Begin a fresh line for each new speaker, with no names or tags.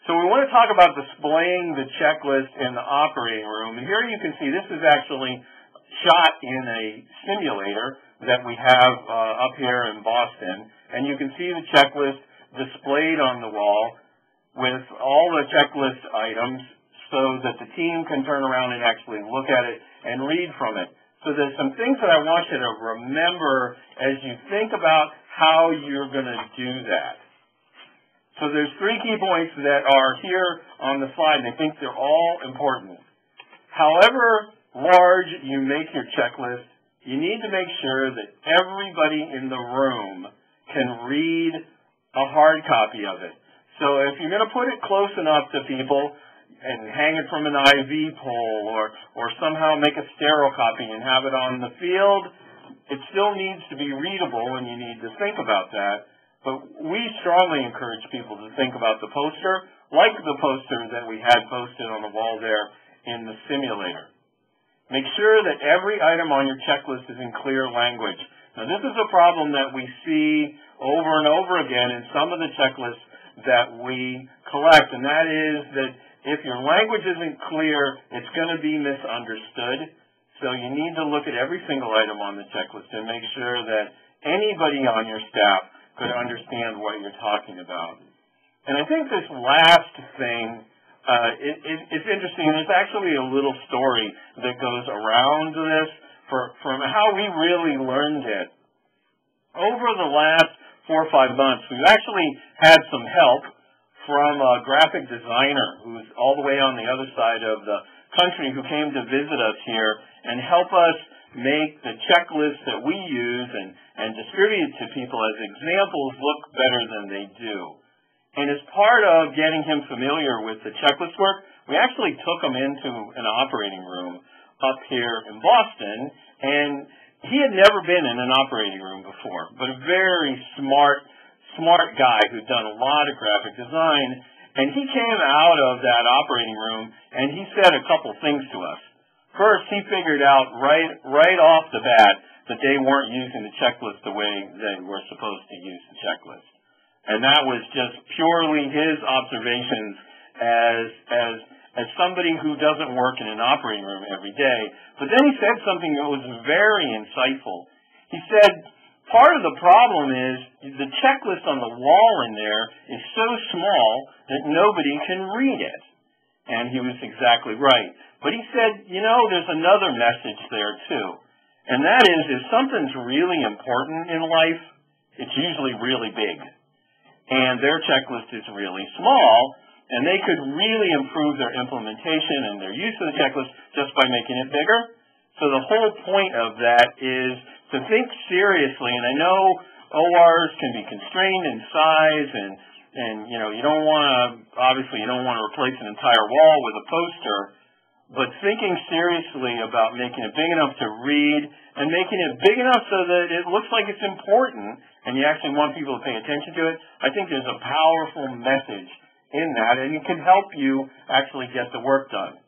So we want to talk about displaying the checklist in the operating room. And here you can see this is actually shot in a simulator that we have up here in Boston. And you can see the checklist displayed on the wall with all the checklist items so that the team can turn around and actually look at it and read from it. So there's some things that I want you to remember as you think about how you're going to do that. So there's 3 key points that are here on the slide, and I think they're all important. However large you make your checklist, you need to make sure that everybody in the room can read a hard copy of it. So if you're going to put it close enough to people and hang it from an IV pole or somehow make a sterile copy and have it on the field, it still needs to be readable, and you need to think about that. But we strongly encourage people to think about the poster, like the poster that we had posted on the wall there in the simulator. Make sure that every item on your checklist is in clear language. Now, this is a problem that we see over and over again in some of the checklists that we collect, and that is that if your language isn't clear, it's going to be misunderstood. So you need to look at every single item on the checklist and make sure that anybody on your staff could understand what you're talking about. And I think this last thing, it's interesting. There's actually a little story that goes around this from how we really learned it. Over the last 4 or 5 months, we've actually had some help from a graphic designer who's all the way on the other side of the country who came to visit us here and help us make the checklists that we use and distribute to people as examples look better than they do. And as part of getting him familiar with the checklist work, we actually took him into an operating room up here in Boston, and he had never been in an operating room before, but a very smart guy who'd done a lot of graphic design, and he came out of that operating room and he said a couple things to us. First, he figured out right off the bat that they weren't using the checklist the way they were supposed to use the checklist. And that was just purely his observations as somebody who doesn't work in an operating room every day. But then he said something that was very insightful. He said, part of the problem is the checklist on the wall in there is so small that nobody can read it. And he was exactly right. But he said, there's another message there too. And that is, if something's really important in life, it's usually really big. And their checklist is really small, and they could really improve their implementation and their use of the checklist just by making it bigger. So the whole point of that is to think seriously, and I know ORs can be constrained in size, and you don't want to replace an entire wall with a poster, but thinking seriously about making it big enough to read and making it big enough so that it looks like it's important and you actually want people to pay attention to it, I think there's a powerful message in that, and it can help you actually get the work done.